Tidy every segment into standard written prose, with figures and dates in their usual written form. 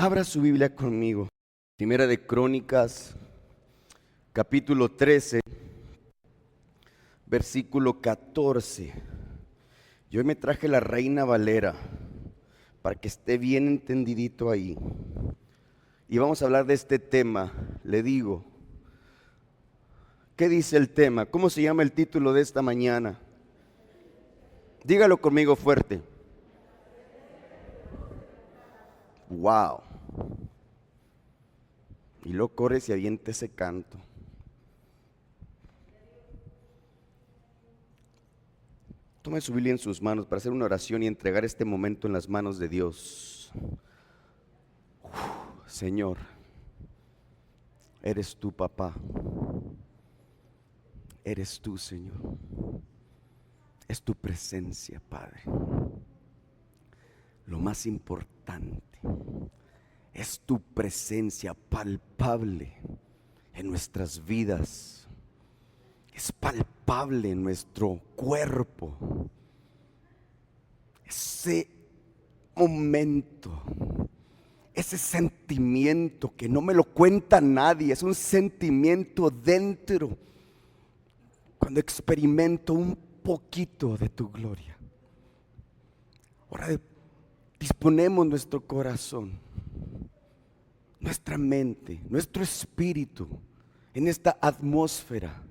Abra su Biblia conmigo. Primera de Crónicas, capítulo 13, versículo 14. Yo me traje la Reina Valera para que esté bien entendidito ahí. Y vamos a hablar de este tema. Le digo, ¿qué dice el tema? ¿Cómo se llama el título de esta mañana? Dígalo conmigo fuerte. Wow. Y luego corre y avienta ese canto. Tome su Biblia en sus manos para hacer una oración y entregar este momento en las manos de Dios. Señor, eres tú, papá. Eres tú, Señor. Es tu presencia, Padre. Lo más importante es tu presencia palpable en nuestras vidas. Es palpable en nuestro cuerpo. Ese momento, ese sentimiento que no me lo cuenta nadie, es un sentimiento dentro. Cuando experimento un poquito de tu gloria. Ahora disponemos nuestro corazón, nuestra mente, nuestro espíritu en esta atmósfera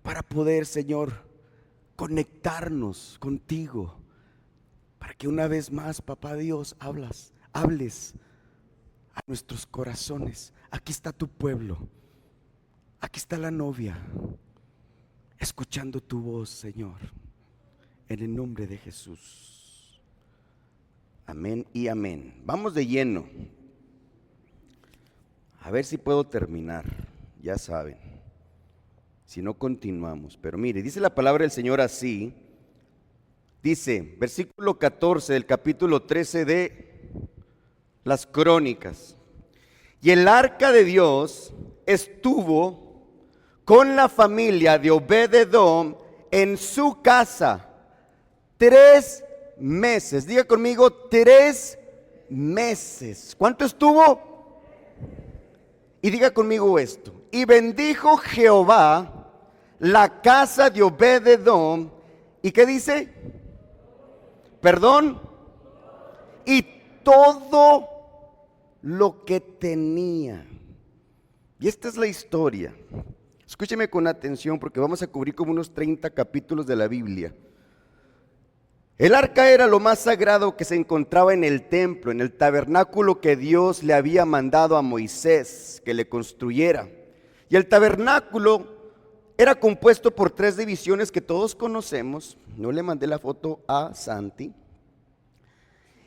para poder, Señor, conectarnos contigo, para que una vez más, Papá Dios, hables a nuestros corazones. Aquí está tu pueblo, aquí está la novia, escuchando tu voz, Señor, en el nombre de Jesús. Amén y amén. Vamos de lleno. A ver si puedo terminar, ya saben. Si no, continuamos. Pero mire, dice la palabra del Señor así. Dice, versículo 14 del capítulo 13 de las Crónicas. Y el arca de Dios estuvo con la familia de Obed-edom en su casa 3 meses. Diga conmigo, 3 meses. ¿Cuánto estuvo? Y diga conmigo esto. Y bendijo Jehová la casa de Obed-edom. ¿Y qué dice? Perdón. Y todo lo que tenía. Y esta es la historia. Escúcheme con atención porque vamos a cubrir como unos 30 capítulos de la Biblia. El arca era lo más sagrado que se encontraba en el templo, en el tabernáculo que Dios le había mandado a Moisés que le construyera. Y el tabernáculo era compuesto por 3 divisiones que todos conocemos. No le mandé la foto a Santi.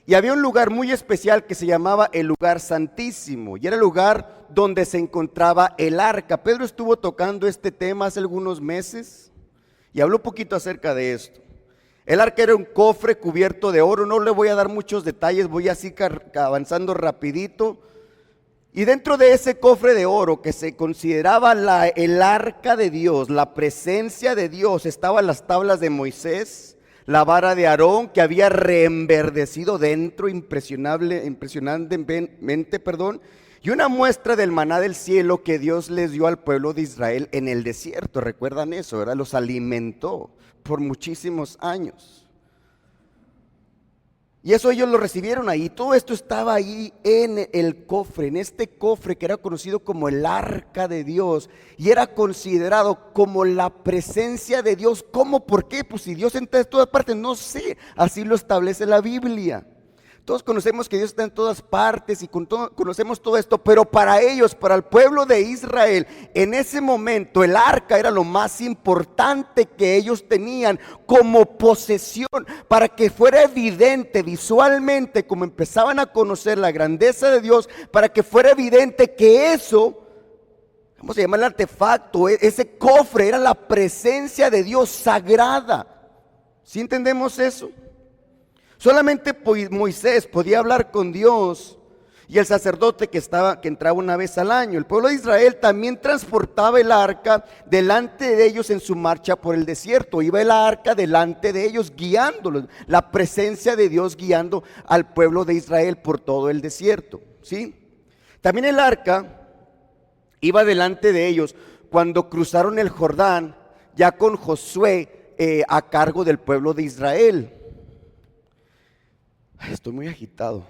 Y había un lugar muy especial que se llamaba el lugar santísimo, y era el lugar donde se encontraba el arca. Pedro estuvo tocando este tema hace algunos meses y habló un poquito acerca de esto. El arca era un cofre cubierto de oro. No le voy a dar muchos detalles, voy así avanzando rapidito. Y dentro de ese cofre de oro que se consideraba el arca de Dios, la presencia de Dios, estaban las tablas de Moisés, la vara de Aarón que había reenverdecido dentro impresionantemente, y una muestra del maná del cielo que Dios les dio al pueblo de Israel en el desierto. ¿Recuerdan eso, verdad? Los alimentó por muchísimos años. Y eso ellos lo recibieron ahí. Todo esto estaba ahí en el cofre, en este cofre que era conocido como el arca de Dios. Y era considerado como la presencia de Dios. ¿Cómo? ¿Por qué? Pues si Dios está en todas partes, no sé. Así lo establece la Biblia. Todos conocemos que Dios está en todas partes y conocemos todo esto, pero para ellos, para el pueblo de Israel, en ese momento el arca era lo más importante que ellos tenían como posesión, para que fuera evidente visualmente, como empezaban a conocer la grandeza de Dios, para que fuera evidente que eso, vamos a llamarle artefacto, ese cofre era la presencia de Dios sagrada. ¿Sí entendemos eso? Solamente Moisés podía hablar con Dios y el sacerdote que entraba una vez al año. El pueblo de Israel también transportaba el arca delante de ellos en su marcha por el desierto. Iba el arca delante de ellos guiándolos, la presencia de Dios guiando al pueblo de Israel por todo el desierto. ¿sí? También el arca iba delante de ellos cuando cruzaron el Jordán, ya con Josué a cargo del pueblo de Israel. Estoy muy agitado,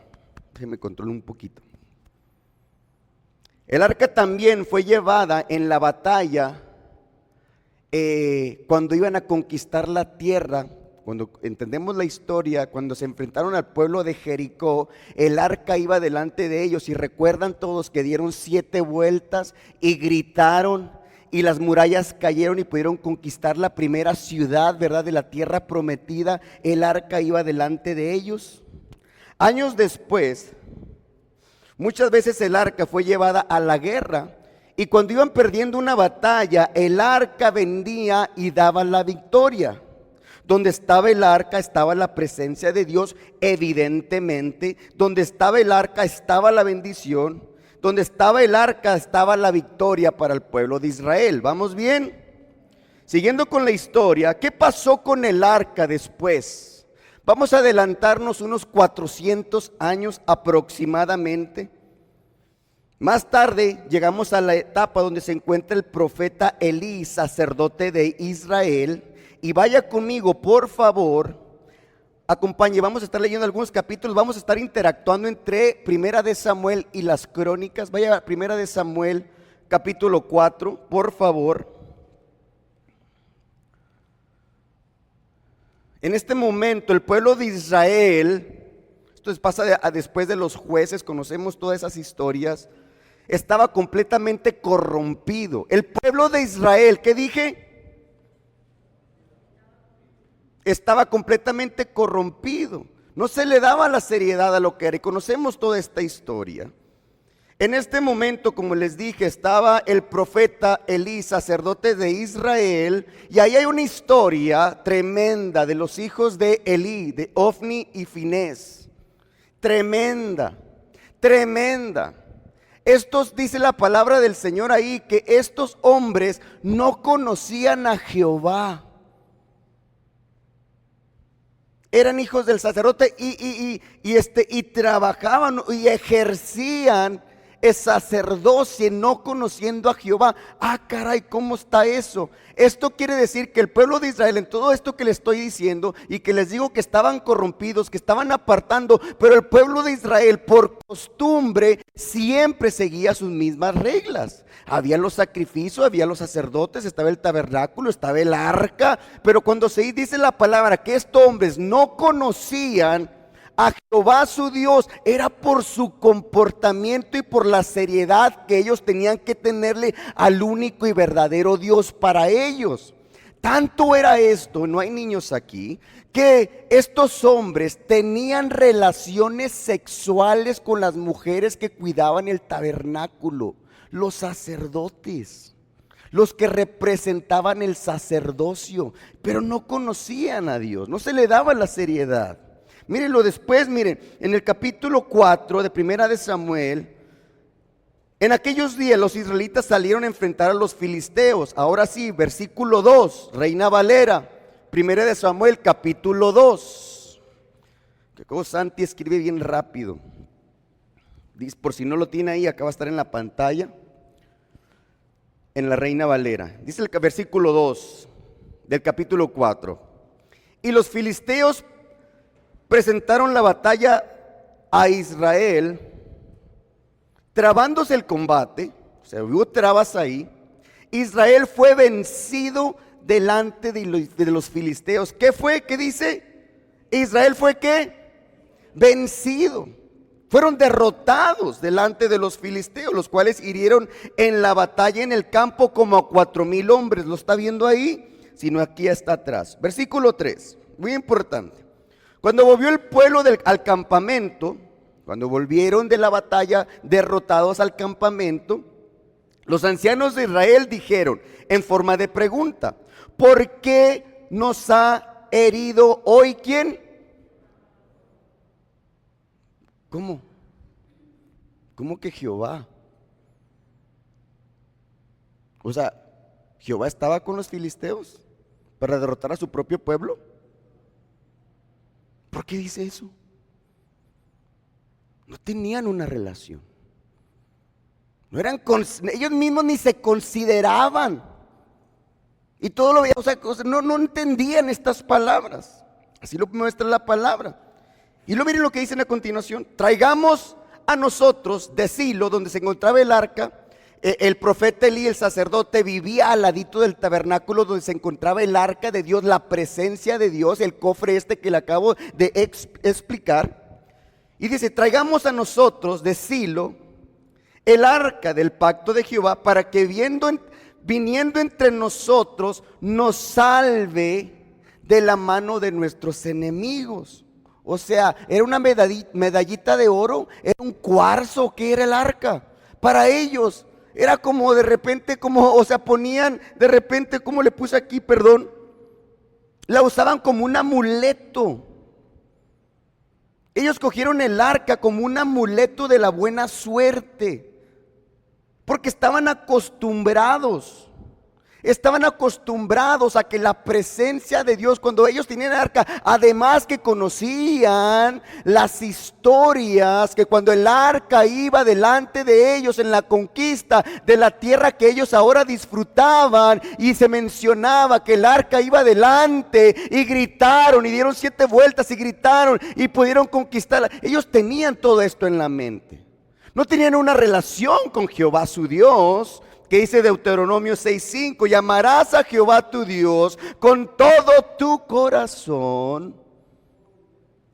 déjenme controlar un poquito. El arca también fue llevada en la batalla cuando iban a conquistar la tierra. Cuando entendemos la historia, cuando se enfrentaron al pueblo de Jericó, el arca iba delante de ellos y recuerdan todos que dieron 7 vueltas y gritaron y las murallas cayeron y pudieron conquistar la primera ciudad, ¿verdad?, de la tierra prometida. El arca iba delante de ellos. Años después, muchas veces el arca fue llevada a la guerra y cuando iban perdiendo una batalla, el arca venía y daba la victoria. Donde estaba el arca estaba la presencia de Dios, evidentemente. Donde estaba el arca estaba la bendición. Donde estaba el arca estaba la victoria para el pueblo de Israel. ¿Vamos bien? Siguiendo con la historia, ¿qué pasó con el arca después? Vamos a adelantarnos unos 400 años aproximadamente. Más tarde llegamos a la etapa donde se encuentra el profeta Elí, sacerdote de Israel. Y vaya conmigo, por favor, acompañe, vamos a estar leyendo algunos capítulos, vamos a estar interactuando entre Primera de Samuel y las Crónicas. Vaya a Primera de Samuel, capítulo 4, por favor. En este momento el pueblo de Israel, esto pasa después de los jueces, conocemos todas esas historias, estaba completamente corrompido. El pueblo de Israel, ¿qué dije? Estaba completamente corrompido. No se le daba la seriedad a lo que era. Y conocemos toda esta historia. En este momento, como les dije, estaba el profeta Elí, sacerdote de Israel. Y ahí hay una historia tremenda de los hijos de Elí, de Ofni y Finés. Tremenda, tremenda. Estos, dice la palabra del Señor ahí, que estos hombres no conocían a Jehová. Eran hijos del sacerdote y trabajaban y ejercían el sacerdocio no conociendo a Jehová. Ah, caray, ¿cómo está eso? Esto quiere decir que el pueblo de Israel, en todo esto que les estoy diciendo y que les digo que estaban corrompidos, que estaban apartando, pero el pueblo de Israel por costumbre siempre seguía sus mismas reglas. Había los sacrificios, había los sacerdotes, estaba el tabernáculo, estaba el arca, pero cuando se dice la palabra que estos hombres no conocían a Jehová su Dios, era por su comportamiento y por la seriedad que ellos tenían que tenerle al único y verdadero Dios para ellos. Tanto era esto, no hay niños aquí, que estos hombres tenían relaciones sexuales con las mujeres que cuidaban el tabernáculo, los sacerdotes, los que representaban el sacerdocio, pero no conocían a Dios, no se le daba la seriedad. Mírenlo después, miren, en el capítulo 4 de Primera de Samuel, en aquellos días los israelitas salieron a enfrentar a los filisteos. Ahora sí, versículo 2, Reina Valera, Primera de Samuel, capítulo 2. Que como Santi escribe bien rápido. Dice, por si no lo tiene ahí, acá va a estar en la pantalla, en la Reina Valera. Dice el versículo 2 del capítulo 4. Y los filisteos presentaron la batalla a Israel, trabándose el combate, o sea, hubo trabas ahí. Israel fue vencido delante de los filisteos. ¿Qué fue? ¿Qué dice? Israel fue ¿qué? Vencido. Fueron derrotados delante de los filisteos, los cuales hirieron en la batalla en el campo como a 4,000 hombres. ¿Lo está viendo ahí? Sino aquí está atrás. Versículo 3, muy importante. Cuando volvió el pueblo al campamento, cuando volvieron de la batalla derrotados al campamento, los ancianos de Israel dijeron en forma de pregunta: ¿por qué nos ha herido hoy quién? ¿Cómo? ¿Cómo que Jehová? O sea, ¿Jehová estaba con los filisteos para derrotar a su propio pueblo? ¿Por qué dice eso? No tenían una relación. No eran, ellos mismos ni se consideraban. Y todo lo veían, no entendían estas palabras. Así lo muestra la palabra. Y luego miren lo que dicen a continuación. Traigamos a nosotros de Silo, donde se encontraba el arca. El profeta Elí, el sacerdote, vivía al ladito del tabernáculo donde se encontraba el arca de Dios, la presencia de Dios, el cofre que le acabo de explicar. Y dice, traigamos a nosotros de Silo el arca del pacto de Jehová, para que viniendo entre nosotros nos salve de la mano de nuestros enemigos. O sea, era una medallita de oro, era un cuarzo, que era el arca. Para ellos era como de repente, ponían de repente, como le puse aquí, perdón, la usaban como un amuleto. Ellos cogieron el arca como un amuleto de la buena suerte, porque estaban acostumbrados a que la presencia de Dios, cuando ellos tenían el arca, además que conocían las historias, que cuando el arca iba delante de ellos en la conquista de la tierra que ellos ahora disfrutaban, y se mencionaba que el arca iba delante, y gritaron, y dieron 7 vueltas, y gritaron, y pudieron conquistarla. Ellos tenían todo esto en la mente. No tenían una relación con Jehová su Dios, que dice Deuteronomio 6:5, llamarás a Jehová tu Dios con todo tu corazón,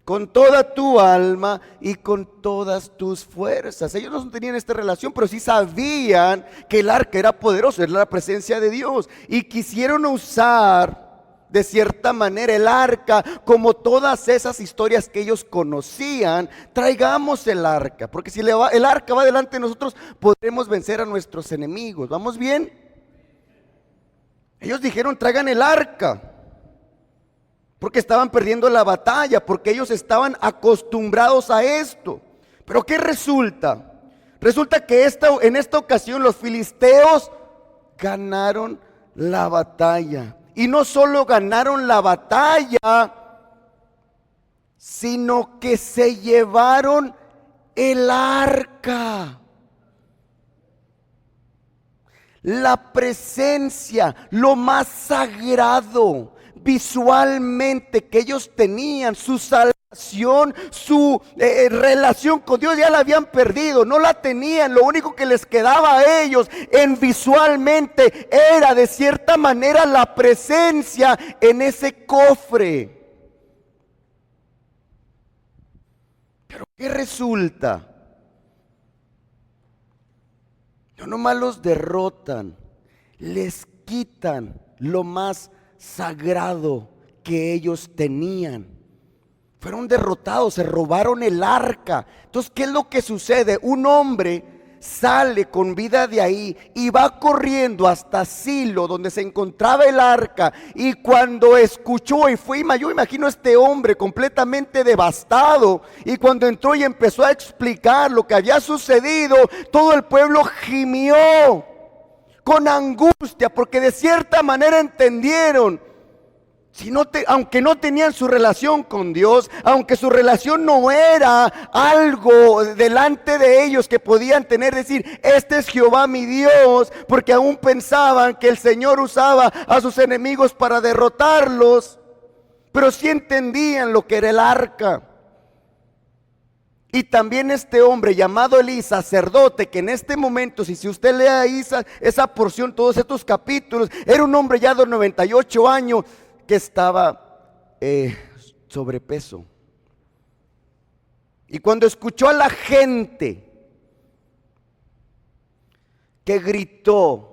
con toda tu alma y con todas tus fuerzas. Ellos no tenían esta relación, pero sí sabían que el arca era poderoso, era la presencia de Dios, y quisieron usar de cierta manera el arca, como todas esas historias que ellos conocían. Traigamos el arca, porque si el arca va delante de nosotros, podremos vencer a nuestros enemigos. ¿Vamos bien? Ellos dijeron, traigan el arca, porque estaban perdiendo la batalla, porque ellos estaban acostumbrados a esto. Pero ¿qué resulta? Resulta que en esta ocasión los filisteos ganaron la batalla. Y no solo ganaron la batalla, sino que se llevaron el arca. La presencia, lo más sagrado visualmente que ellos tenían, su salvación, su relación con Dios, ya la habían perdido, no la tenían. Lo único que les quedaba a ellos en visualmente era de cierta manera la presencia en ese cofre. Pero ¿qué resulta? No nomás los derrotan, les quitan lo más sagrado que ellos tenían. Fueron derrotados, se robaron el arca. Entonces, ¿qué es lo que sucede? Un hombre sale con vida de ahí y va corriendo hasta Silo, donde se encontraba el arca. Y cuando escuchó y fue, yo imagino a este hombre completamente devastado, y cuando entró y empezó a explicar lo que había sucedido, todo el pueblo gimió con angustia, porque de cierta manera entendieron, aunque no tenían su relación con Dios, aunque su relación no era algo delante de ellos que podían tener, decir, este es Jehová mi Dios, porque aún pensaban que el Señor usaba a sus enemigos para derrotarlos, pero sí entendían lo que era el arca. Y también este hombre llamado Elí, sacerdote, que en este momento, si usted lee ahí esa porción, todos estos capítulos, era un hombre ya de 98 años que estaba sobrepeso. Y cuando escuchó a la gente que gritó,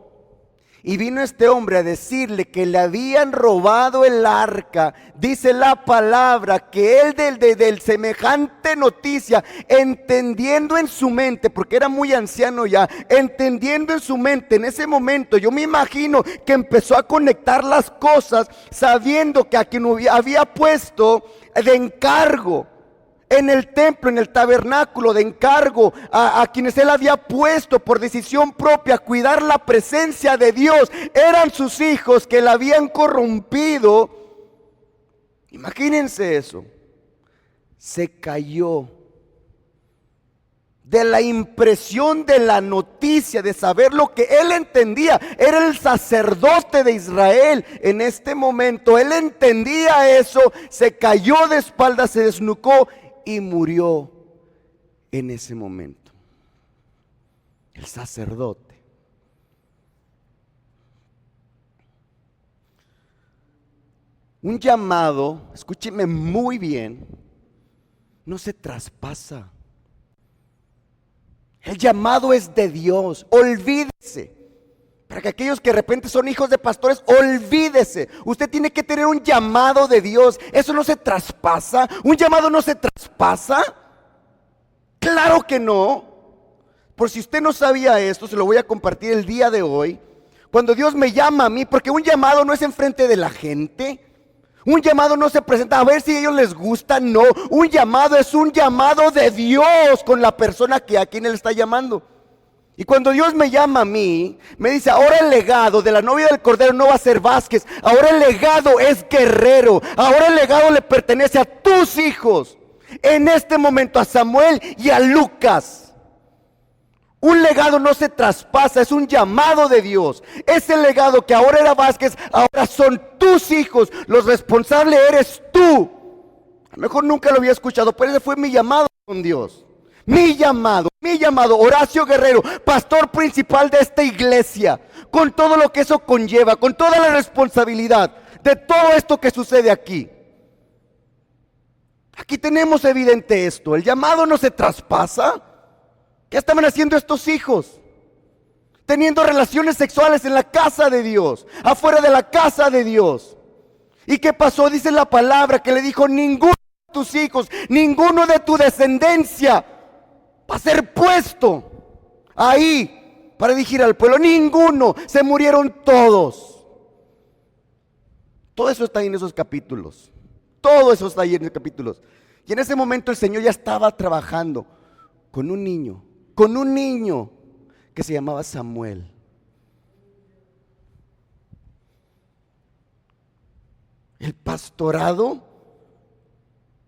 y vino este hombre a decirle que le habían robado el arca, dice la palabra que él del semejante noticia, entendiendo en su mente, porque era muy anciano ya, entendiendo en su mente en ese momento, yo me imagino que empezó a conectar las cosas, sabiendo que a quien había puesto de encargo en el templo, en el tabernáculo, de encargo a quienes él había puesto por decisión propia cuidar la presencia de Dios, eran sus hijos que la habían corrompido. Imagínense eso. Se cayó de la impresión de la noticia, de saber lo que él entendía. Era el sacerdote de Israel en este momento. Él entendía eso, se cayó de espaldas, se desnucó y murió en ese momento. El sacerdote. Un llamado, escúcheme muy bien, no se traspasa. El llamado es de Dios, olvídese. Para que aquellos que de repente son hijos de pastores, olvídese. Usted tiene que tener un llamado de Dios. Eso no se traspasa. Un llamado no se traspasa. Claro que no. Por si usted no sabía esto, se lo voy a compartir el día de hoy. Cuando Dios me llama a mí, porque un llamado no es enfrente de la gente. Un llamado no se presenta a ver si a ellos les gusta, no. Un llamado es un llamado de Dios con la persona a quien Él está llamando. Y cuando Dios me llama a mí, me dice, ahora el legado de la novia del Cordero no va a ser Vázquez. Ahora el legado es Guerrero. Ahora el legado le pertenece a tus hijos. En este momento a Samuel y a Lucas. Un legado no se traspasa, es un llamado de Dios. Ese legado que ahora era Vázquez, ahora son tus hijos. Los responsables eres tú. A lo mejor nunca lo había escuchado, pero ese fue mi llamado con Dios. Mi llamado, Horacio Guerrero, pastor principal de esta iglesia. Con todo lo que eso conlleva, con toda la responsabilidad de todo esto que sucede aquí. Aquí tenemos evidente esto, el llamado no se traspasa. ¿Qué estaban haciendo estos hijos? Teniendo relaciones sexuales en la casa de Dios, afuera de la casa de Dios. ¿Y qué pasó? Dice la palabra que le dijo, ninguno de tus hijos, ninguno de tu descendencia va a ser puesto ahí para dirigir al pueblo. Ninguno, se murieron todos. Todo eso está ahí en esos capítulos. Todo eso está ahí en esos capítulos. Y en ese momento el Señor ya estaba trabajando con un niño que se llamaba Samuel. El pastorado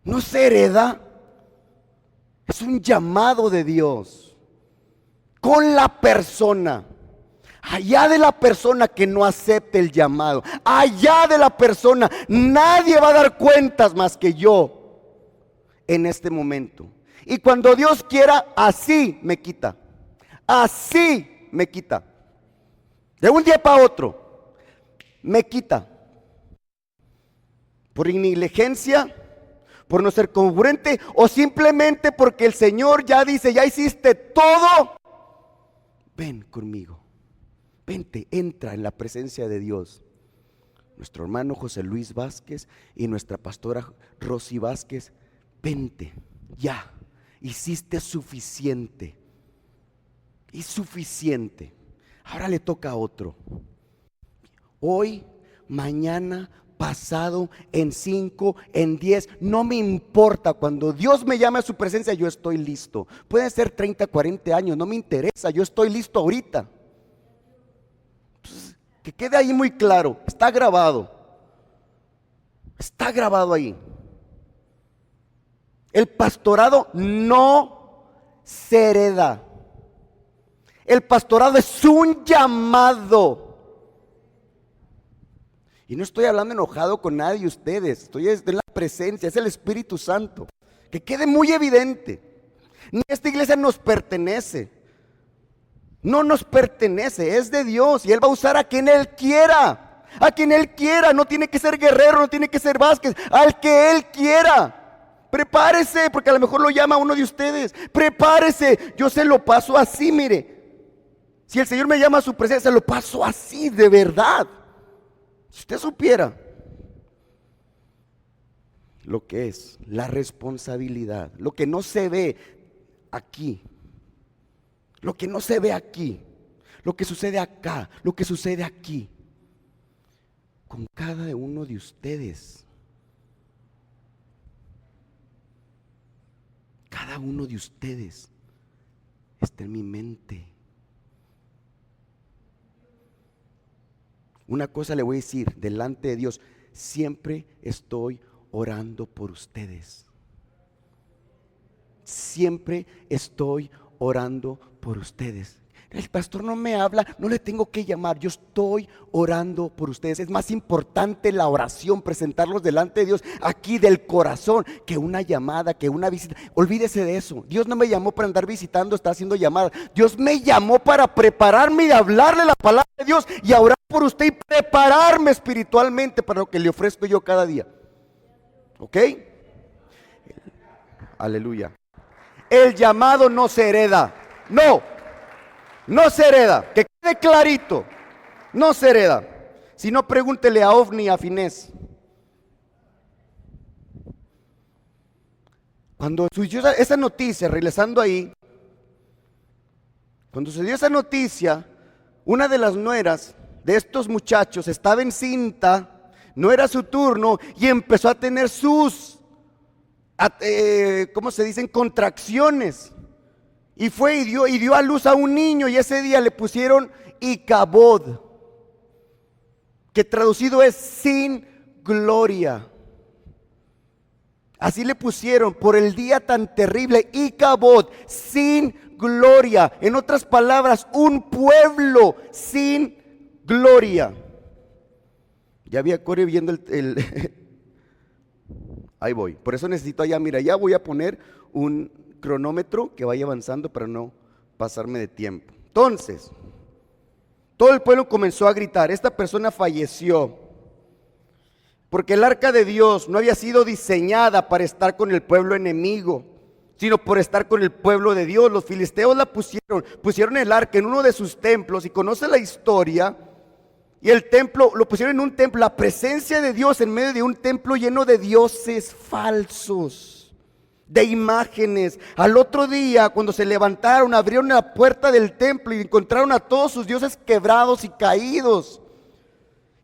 no se hereda, es un llamado de Dios con la persona. Allá de la persona que no acepte el llamado, allá de la persona, nadie va a dar cuentas más que yo en este momento. Y cuando Dios quiera, así me quita. Así me quita. De un día para otro, me quita. Por negligencia, por no ser congruente, o simplemente porque el Señor ya dice, ya hiciste todo. Ven conmigo. Vente, entra en la presencia de Dios. Nuestro hermano José Luis Vázquez y nuestra pastora Rosy Vázquez, vente, ya. Hiciste suficiente. Y suficiente. Ahora le toca a otro. Hoy, mañana, pasado, en 5, en 10, no me importa. Cuando Dios me llame a su presencia, yo estoy listo. Pueden ser 30, 40 años, no me interesa. Yo estoy listo ahorita. Entonces, que quede ahí muy claro. Está grabado. Está grabado ahí. El pastorado no se hereda. El pastorado es un llamado. Y no estoy hablando enojado con nadie de ustedes. Estoy en la presencia, es el Espíritu Santo. Que quede muy evidente. Ni esta iglesia nos pertenece. No nos pertenece, es de Dios. Y Él va a usar a quien Él quiera. A quien Él quiera. No tiene que ser Guerrero, no tiene que ser Vázquez. Al que Él quiera. Prepárese, porque a lo mejor lo llama uno de ustedes. Prepárese, yo se lo paso así, mire. Si el Señor me llama a su presencia, se lo paso así, de verdad. Si usted supiera lo que es la responsabilidad, lo que no se ve aquí, lo que no se ve aquí, lo que sucede acá, lo que sucede aquí, con cada uno de ustedes. Cada uno de ustedes está en mi mente. Una cosa le voy a decir delante de Dios, siempre estoy orando por ustedes. Siempre estoy orando por ustedes. El pastor no me habla, no le tengo que llamar, yo estoy orando por ustedes. Es más importante la oración, presentarlos delante de Dios aquí del corazón, que una llamada, que una visita. Olvídese de eso. Dios no me llamó para andar visitando, está haciendo llamadas. Dios me llamó para prepararme y hablarle la palabra de Dios y a orar por usted y prepararme espiritualmente para lo que le ofrezco yo cada día. ¿Ok? Aleluya. El llamado no se hereda. No se hereda, que quede clarito, no se hereda. Si no, pregúntele a Ofni y a Finés. Cuando sucedió esa noticia, regresando ahí, cuando se dio esa noticia, una de las nueras de estos muchachos estaba encinta, no era su turno, y empezó a tener sus, ¿cómo se dicen? Contracciones. Y fue y dio a luz a un niño, y ese día le pusieron Icabod, que traducido es sin gloria. Así le pusieron por el día tan terrible, Icabod, sin gloria. En otras palabras, un pueblo sin gloria. Ya había Corey viendo ahí voy. Por eso necesito allá, mira, ya voy a poner un cronómetro que vaya avanzando para no pasarme de tiempo. Entonces, todo el pueblo comenzó a gritar, esta persona falleció, porque el arca de Dios no había sido diseñada para estar con el pueblo enemigo, sino por estar con el pueblo de Dios. Los filisteos la pusieron el arca en uno de sus templos, y conoce la historia, y el templo, lo pusieron en un templo, la presencia de Dios en medio de un templo lleno de dioses falsos, de imágenes. Al otro día, cuando se levantaron, abrieron la puerta del templo y encontraron a todos sus dioses quebrados y caídos.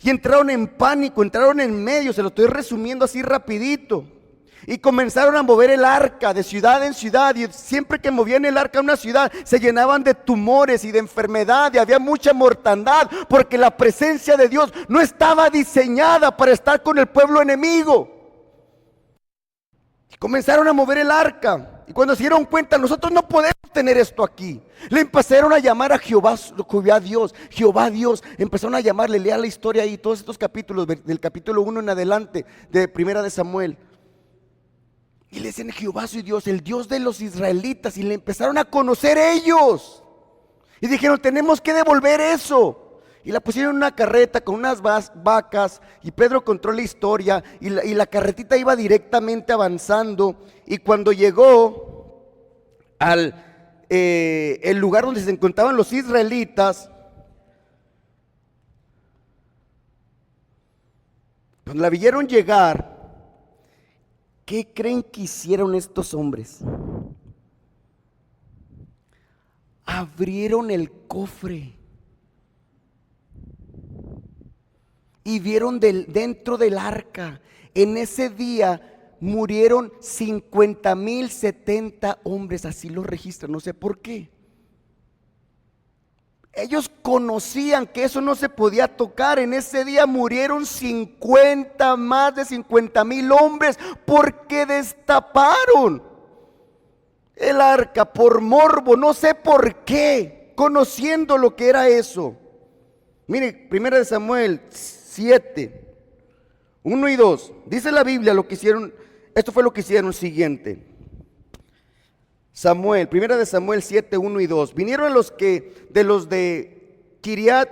Y entraron en pánico, entraron en medio, se lo estoy resumiendo así rapidito. Y comenzaron a mover el arca de ciudad en ciudad, y siempre que movían el arca a una ciudad, se llenaban de tumores y de enfermedad, y había mucha mortandad, porque la presencia de Dios no estaba diseñada para estar con el pueblo enemigo. Comenzaron a mover el arca, y cuando se dieron cuenta, nosotros no podemos tener esto aquí, le empezaron a llamar a Jehová Dios, empezaron a llamarle. Lea la historia ahí, todos estos capítulos, del capítulo 1 en adelante, de Primera de Samuel, y le decían Jehová soy Dios, el Dios de los israelitas, y le empezaron a conocer ellos, y dijeron tenemos que devolver eso. Y la pusieron en una carreta con unas vacas, y Pedro contó la historia, y la carretita iba directamente avanzando, y cuando llegó al el lugar donde se encontraban los israelitas, cuando la vieron llegar, ¿qué creen que hicieron estos hombres? Abrieron el cofre y vieron dentro del arca. En ese día murieron 50,070 hombres, así lo registran, no sé por qué. Ellos conocían que eso no se podía tocar. En ese día murieron más de 50,000 hombres, porque destaparon el arca por morbo, no sé por qué, conociendo lo que era eso. Mire, Primera de Samuel 7, 1 y 2, dice la Biblia lo que hicieron. Esto fue lo que hicieron siguiente. Primera de Samuel 7, 1 y 2. Vinieron los de Kiriat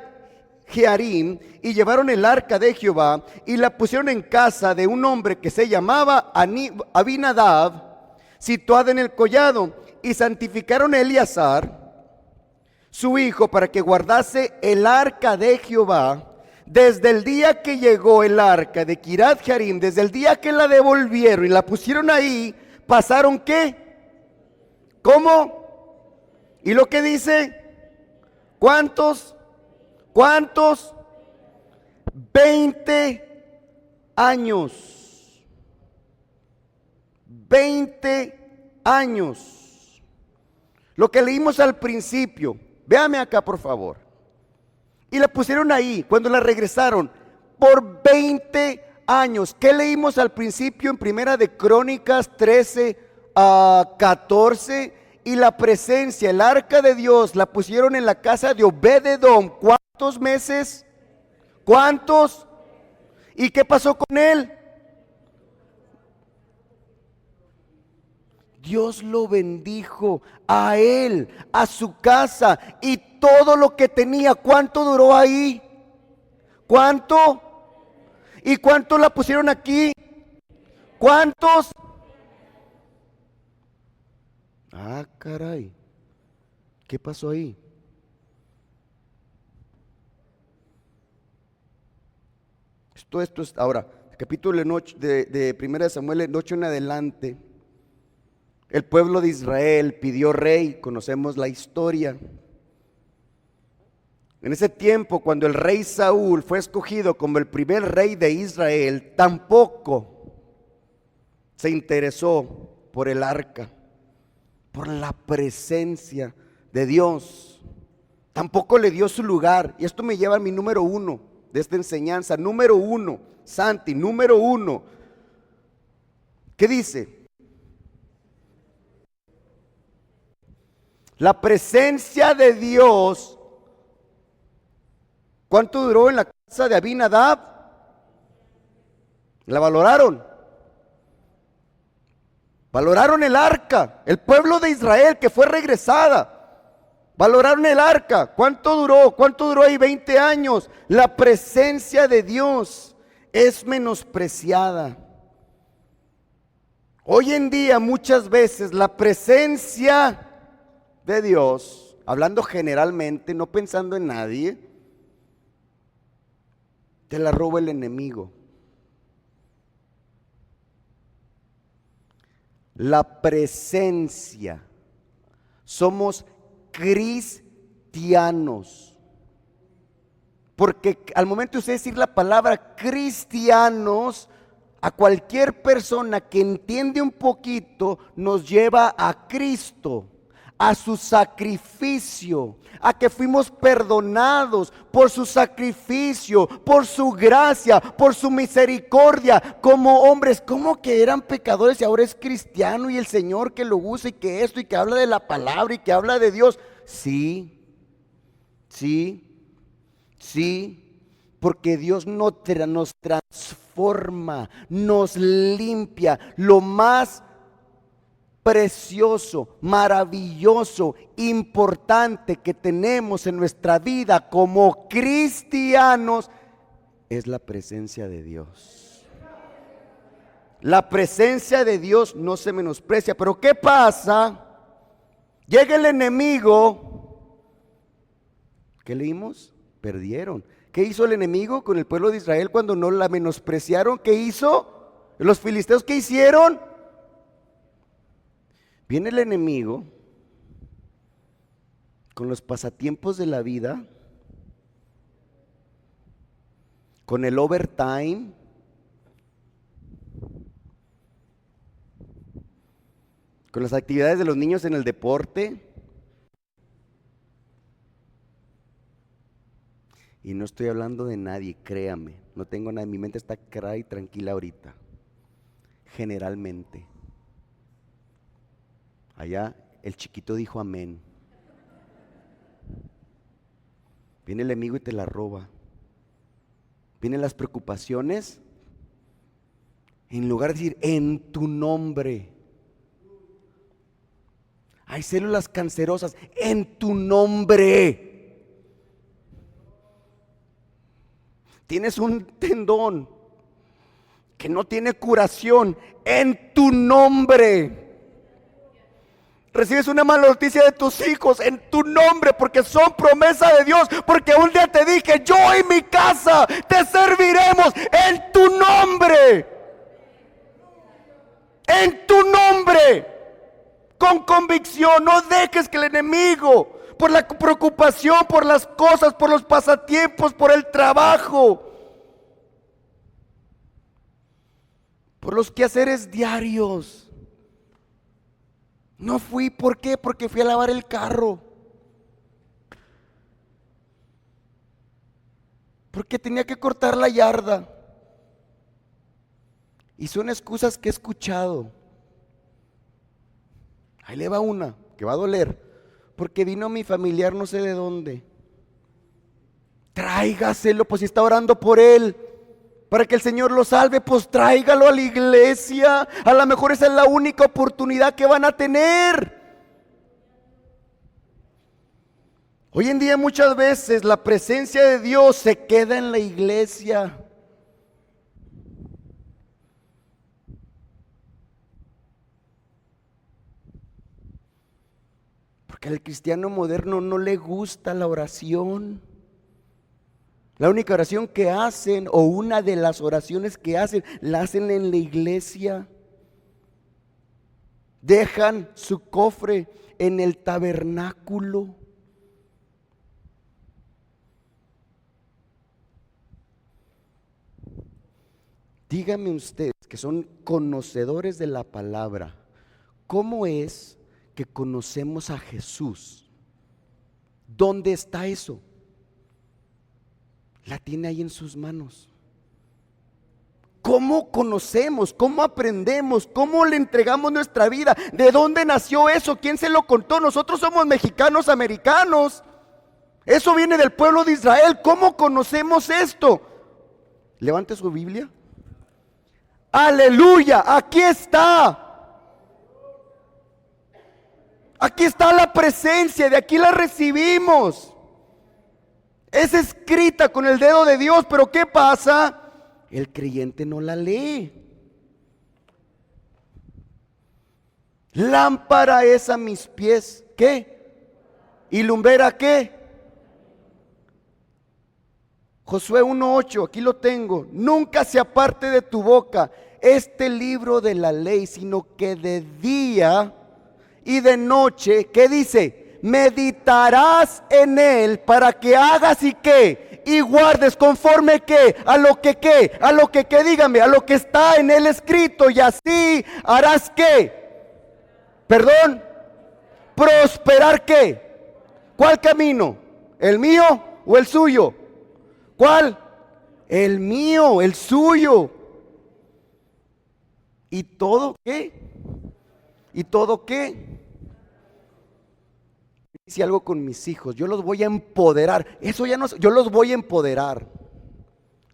Jearim y llevaron el arca de Jehová y la pusieron en casa de un hombre que se llamaba Abinadab, situada en el collado, y santificaron a Eleazar, su hijo, para que guardase el arca de Jehová. Desde el día que llegó el arca de Kiriat Jearim, desde el día que la devolvieron y la pusieron ahí, pasaron ¿qué? ¿Cómo? ¿Y lo que dice? ¿Cuántos? 20 años. 20 años. Lo que leímos al principio. Véame acá, por favor. Y la pusieron ahí cuando la regresaron por 20 años. ¿Qué leímos al principio en Primera de Crónicas 13 a 14? y la presencia, el arca de Dios, la pusieron en la casa de Obed-edom. ¿Cuántos meses? ¿Cuántos? ¿Y qué pasó con él? Dios lo bendijo a él, a su casa y todo lo que tenía. ¿Cuánto duró ahí? ¿Cuánto? ¿Y cuántos la pusieron aquí? ¿Cuántos? Ah, caray. ¿Qué pasó ahí? Esto es ahora, capítulo de 1 Samuel, en 8 en adelante. El pueblo de Israel pidió rey, conocemos la historia. En ese tiempo, cuando el rey Saúl fue escogido como el primer rey de Israel, tampoco se interesó por el arca, por la presencia de Dios. Tampoco le dio su lugar. Y esto me lleva a mi número 1 de esta enseñanza. Número 1, Santi, número 1. ¿Qué dice? La presencia de Dios. ¿Cuánto duró en la casa de Abinadab? ¿La valoraron? Valoraron el arca, el pueblo de Israel que fue regresada. Valoraron el arca. ¿Cuánto duró? ¿Cuánto duró ahí? 20 años. La presencia de Dios es menospreciada. Hoy en día muchas veces la presencia de Dios, hablando generalmente, no pensando en nadie, te la roba el enemigo. La presencia. Somos cristianos. Porque al momento de usted decir la palabra cristianos, a cualquier persona que entiende un poquito, nos lleva a Cristo, a su sacrificio, a que fuimos perdonados por su sacrificio, por su gracia, por su misericordia, como hombres. ¿Cómo que eran pecadores y ahora es cristiano y el Señor que lo usa y que esto y que habla de la palabra y que habla de Dios? Sí, porque Dios nos transforma, nos limpia. Lo más precioso, maravilloso, importante que tenemos en nuestra vida como cristianos es la presencia de Dios. La presencia de Dios no se menosprecia. Pero ¿qué pasa? Llega el enemigo. ¿Qué leímos? Perdieron. ¿Qué hizo el enemigo con el pueblo de Israel cuando no la menospreciaron? ¿Qué hizo? ¿Los filisteos qué hicieron? Viene el enemigo con los pasatiempos de la vida, con el overtime, con las actividades de los niños en el deporte. Y no estoy hablando de nadie, créame, no tengo nada, mi mente está clara y tranquila ahorita. Generalmente. Allá el chiquito dijo amén. Viene el enemigo y te la roba. Vienen las preocupaciones. En lugar de decir en tu nombre. Hay células cancerosas en tu nombre. Tienes un tendón que no tiene curación en tu nombre. Recibes una mala noticia de tus hijos en tu nombre, porque son promesa de Dios, porque un día te dije, yo y mi casa te serviremos en tu nombre. En tu nombre. Con convicción. No dejes que el enemigo, por la preocupación, por las cosas, por los pasatiempos, por el trabajo, por los quehaceres diarios. No fui, ¿por qué? Porque fui a lavar el carro. Porque tenía que cortar la yarda. Y son excusas que he escuchado. Ahí le va una. que va a doler, porque vino mi familiar no sé de dónde. Tráigaselo, pues si está orando por él, para que el Señor lo salve, pues tráigalo a la iglesia. A lo mejor esa es la única oportunidad que van a tener. Hoy en día muchas veces la presencia de Dios se queda en la iglesia. Porque al cristiano moderno no le gusta la oración. La única oración que hacen, o una de las oraciones que hacen, la hacen en la iglesia. Dejan su cofre en el tabernáculo. Díganme ustedes que son conocedores de la palabra, ¿cómo es que conocemos a Jesús? ¿Dónde está eso? La tiene ahí en sus manos. ¿Cómo conocemos? ¿Cómo aprendemos? ¿Cómo le entregamos nuestra vida? ¿De dónde nació eso? ¿Quién se lo contó? Nosotros somos mexicanos americanos. Eso viene del pueblo de Israel. ¿Cómo conocemos esto? Levante su Biblia. Aleluya, aquí está. Aquí está la presencia, de aquí la recibimos. Es escrita con el dedo de Dios, pero ¿qué pasa? El creyente no la lee. Lámpara es a mis pies, ¿qué? ¿Y lumbrera qué? Josué 1:8, aquí lo tengo. Nunca se aparte de tu boca este libro de la ley, sino que de día y de noche, ¿qué dice? Meditarás en él para que hagas y qué, y guardes conforme qué, a lo que qué, a lo que dígame, a lo que está en él escrito, y así harás qué, perdón, prosperar qué. ¿Cuál camino? ¿El mío o el suyo? ¿Cuál? El mío, el suyo. ¿Y todo qué? ¿Y todo qué? Hice algo con mis hijos, yo los voy a empoderar. Eso ya no, yo los voy a empoderar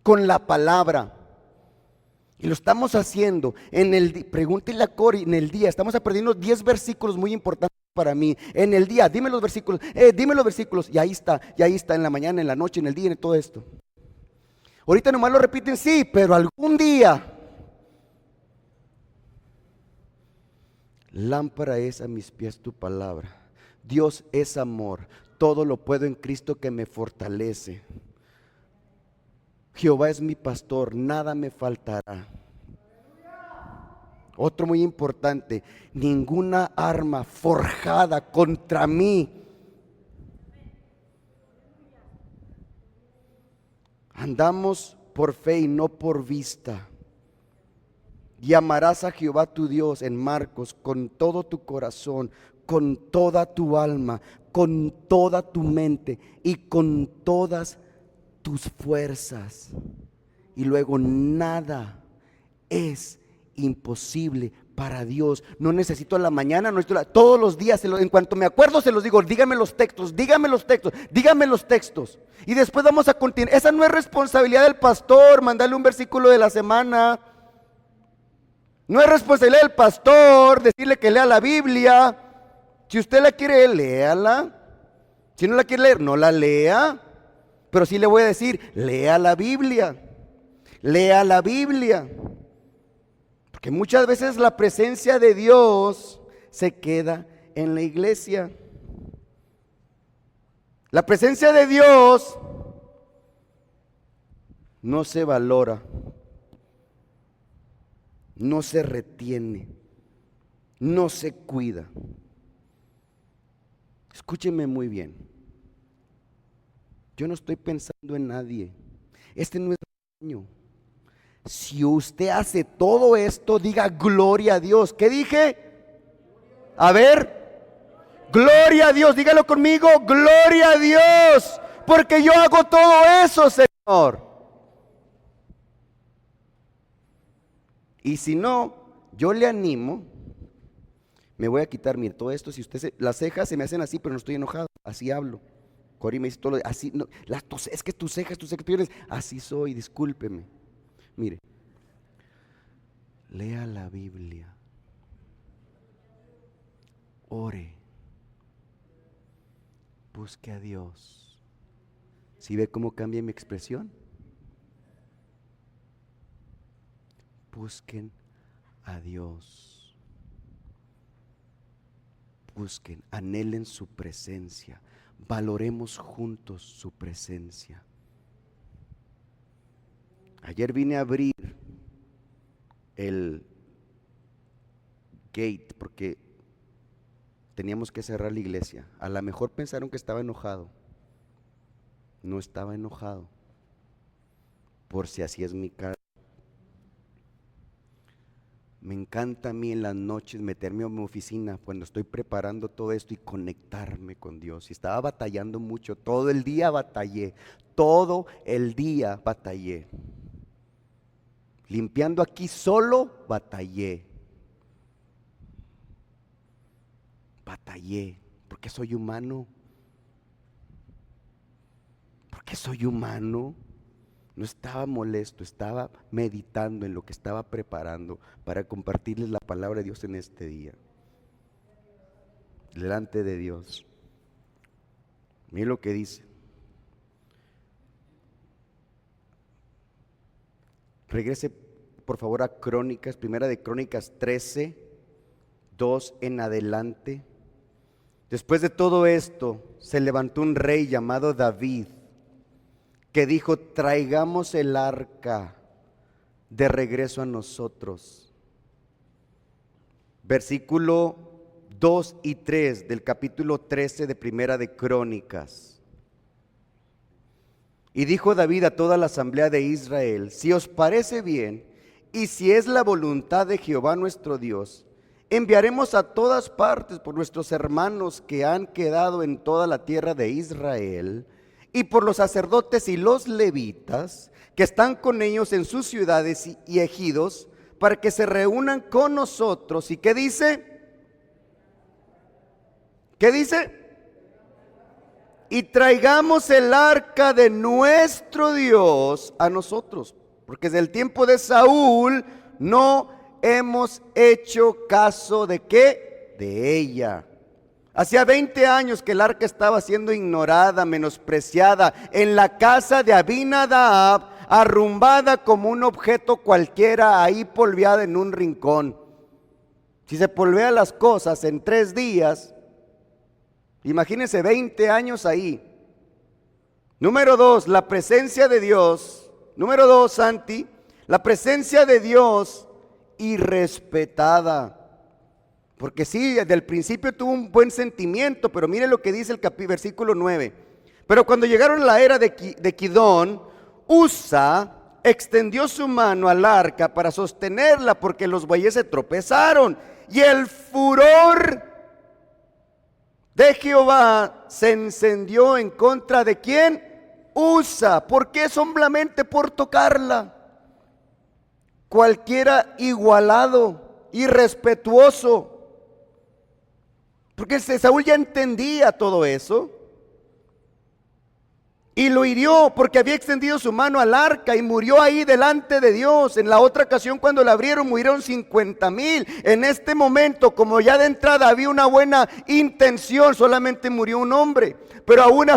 con la palabra. Y lo estamos haciendo en el, pregúntele a Cori, en el día, estamos aprendiendo 10 versículos muy importantes para mí. En el día, dime los versículos, y ahí está, en la mañana, en la noche, en el día, en todo esto. Ahorita nomás lo repiten, sí, pero algún día. Lámpara es a mis pies tu palabra. Dios es amor, todo lo puedo en Cristo que me fortalece. Jehová es mi pastor, nada me faltará. Otro muy importante, ninguna arma forjada contra mí. Andamos por fe y no por vista. Y amarás a Jehová tu Dios, en Marcos, con todo tu corazón, con toda tu alma, con toda tu mente y con todas tus fuerzas. Y luego nada es imposible para Dios. No necesito a la mañana, no necesito todos los días, en cuanto me acuerdo se los digo, díganme los textos, díganme los textos, díganme los textos. Y después vamos a continuar. Esa no es responsabilidad del pastor, mandarle un versículo de la semana. No es responsabilidad del pastor decirle que lea la Biblia. Si usted la quiere, léala. Si no la quiere leer, no la lea. Pero sí le voy a decir, lea la Biblia. Lea la Biblia. Porque muchas veces la presencia de Dios se queda en la iglesia. La presencia de Dios no se valora, no se retiene, no se cuida. Escúcheme muy bien. Yo no estoy pensando en nadie. Este no es el año. Si usted hace todo esto, diga gloria a Dios. ¿Qué dije? A ver, gloria a Dios, dígalo conmigo, gloria a Dios, porque yo hago todo eso, Señor. Y si no, yo le animo, me voy a quitar, mire, todo esto, si las cejas se me hacen así, pero no estoy enojado, así hablo. Cori me dice todo así, no, es que tus cejas, así soy, discúlpeme. Mire, lea la Biblia, ore, busque a Dios. ¿Sí ve cómo cambia mi expresión? Busquen a Dios. Busquen, anhelen su presencia. Valoremos juntos su presencia. Ayer vine a abrir el gate porque teníamos que cerrar la iglesia. A lo mejor pensaron que estaba enojado. No estaba enojado, por si así es mi cara. Me encanta a mí en las noches meterme a mi oficina cuando estoy preparando todo esto y conectarme con Dios. Y estaba batallando mucho, todo el día batallé, todo el día batallé. Limpiando aquí solo batallé. Batallé, porque soy humano. Porque soy humano. No estaba molesto, estaba meditando en lo que estaba preparando para compartirles la palabra de Dios en este día. Delante de Dios. Miren lo que dice. Regrese por favor a Crónicas, primera de Crónicas 13, 2 en adelante. Después de todo esto, se levantó un rey llamado David, que dijo: traigamos el arca de regreso a nosotros. Versículo 2 y 3 del capítulo 13 de Primera de Crónicas. Y dijo David a toda la asamblea de Israel: si os parece bien, y si es la voluntad de Jehová nuestro Dios, enviaremos a todas partes por nuestros hermanos que han quedado en toda la tierra de Israel, y por los sacerdotes y los levitas que están con ellos en sus ciudades y ejidos, para que se reúnan con nosotros. ¿Y qué dice? ¿Qué dice? Y traigamos el arca de nuestro Dios a nosotros, porque desde el tiempo de Saúl no hemos hecho caso de ¿qué? De ella. Hacía 20 años que el arca estaba siendo ignorada, menospreciada en la casa de Abinadab, arrumbada como un objeto cualquiera, ahí polveada en un rincón. Si se polvean las cosas en 3 días, imagínense 20 años ahí. Número 2, la presencia de Dios. Número 2, Santi, la presencia de Dios irrespetada. Porque sí, desde el principio tuvo un buen sentimiento, pero mire lo que dice el versículo 9. Pero cuando llegaron a la era de Kidón, Usa extendió su mano al arca para sostenerla, porque los bueyes se tropezaron. Y el furor de Jehová se encendió en contra de ¿quién? Usa. ¿Por qué? Solamente por tocarla. Cualquiera igualado, irrespetuoso. Porque Saúl ya entendía todo eso. Y lo hirió porque había extendido su mano al arca y murió ahí delante de Dios. En la otra ocasión, cuando la abrieron, murieron 50,000. En este momento, como ya de entrada había una buena intención, solamente murió un hombre. Pero aún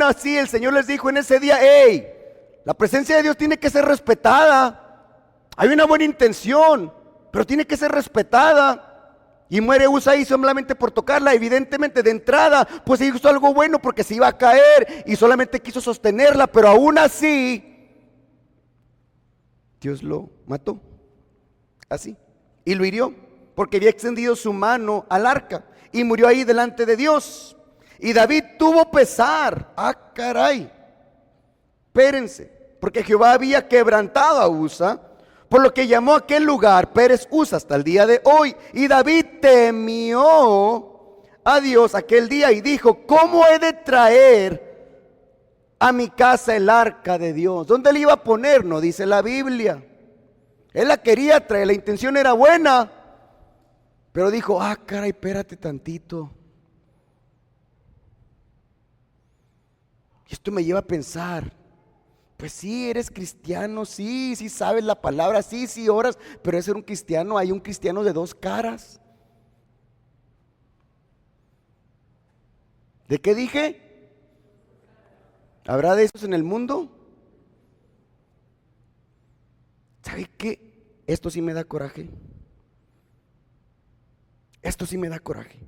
así el Señor les dijo en ese día: hey, la presencia de Dios tiene que ser respetada. Hay una buena intención, pero tiene que ser respetada. Y muere Usa ahí solamente por tocarla. Evidentemente de entrada pues hizo algo bueno, porque se iba a caer y solamente quiso sostenerla, pero aún así Dios lo mató, así, y lo hirió porque había extendido su mano al arca y murió ahí delante de Dios. Y David tuvo pesar. Caray, espérense, porque Jehová había quebrantado a Usa, por lo que llamó a aquel lugar Pérez Usa hasta el día de hoy. Y David temió a Dios aquel día y dijo: ¿cómo he de traer a mi casa el arca de Dios? ¿Dónde le iba a poner? No dice la Biblia. Él la quería traer, la intención era buena, Pero dijo, caray, espérate tantito. Y esto me lleva a pensar, pues sí, eres cristiano, sí sabes la palabra, sí oras, pero es ser un cristiano, hay un cristiano de dos caras. ¿De qué dije? ¿Habrá de esos en el mundo? ¿Sabe qué? Esto sí me da coraje. Esto sí me da coraje.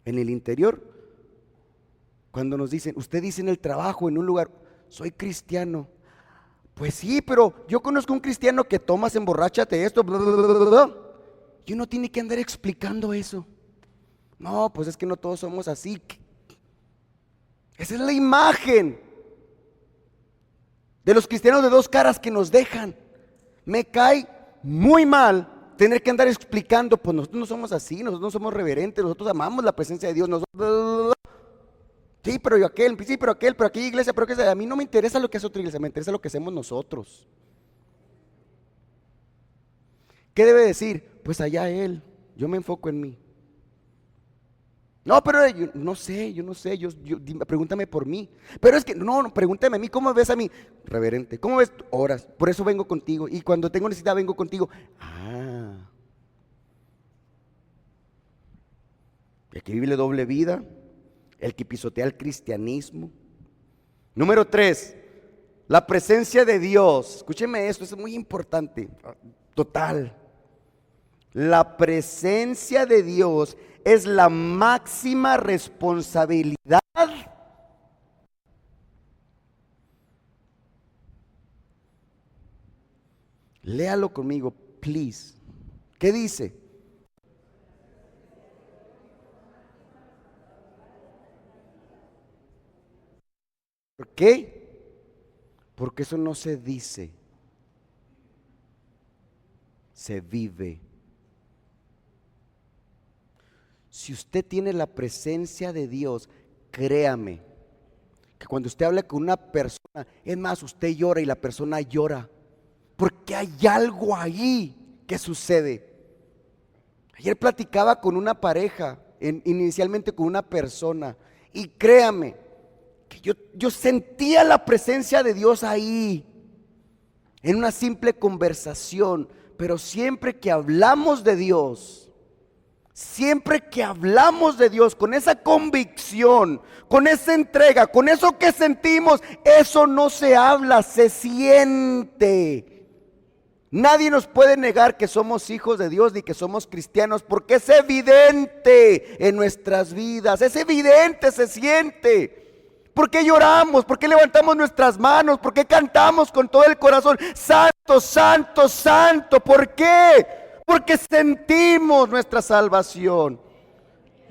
En el interior, cuando nos dicen, usted dice en el trabajo, en un lugar, soy cristiano. Pues sí, pero yo conozco un cristiano que toma, se emborracha de esto, bla, bla, bla, bla. Y uno tiene que andar explicando eso. No, pues es que no todos somos así. Esa es la imagen de los cristianos de dos caras que nos dejan. Me cae muy mal tener que andar explicando, pues nosotros no somos así, nosotros no somos reverentes, nosotros amamos la presencia de Dios, nosotros, sí, pero yo aquel, sí, pero aquel, pero aquella iglesia, pero que a mí no me interesa lo que hace otra iglesia, me interesa lo que hacemos nosotros. ¿Qué debe decir? Pues allá él, yo me enfoco en mí. No, pero yo no sé, pregúntame por mí. Pero es que, no, pregúntame a mí, ¿cómo ves a mí? Reverente, ¿cómo ves? Oras, por eso vengo contigo. Y cuando tengo necesidad vengo contigo. Y aquí vive la doble vida, el que pisotea el cristianismo. Número 3, la presencia de Dios. Escúcheme esto, es muy importante. Total. La presencia de Dios es la máxima responsabilidad léalo conmigo, please. ¿Qué dice? ¿Por qué? Porque eso no se dice, se vive. Si usted tiene la presencia de Dios, créame, que cuando usted habla con una persona, es más, usted llora y la persona llora, porque hay algo ahí que sucede. Ayer platicaba con una pareja, inicialmente con una persona, y créame, que yo sentía la presencia de Dios ahí, en una simple conversación, pero siempre que hablamos de Dios, con esa convicción, con esa entrega, con eso que sentimos, eso no se habla, se siente. Nadie nos puede negar que somos hijos de Dios ni que somos cristianos, porque es evidente en nuestras vidas, es evidente, se siente. ¿Por qué lloramos? ¿Por qué levantamos nuestras manos? ¿Por qué cantamos con todo el corazón? Santo, santo, santo. ¿Por qué? Porque sentimos nuestra salvación.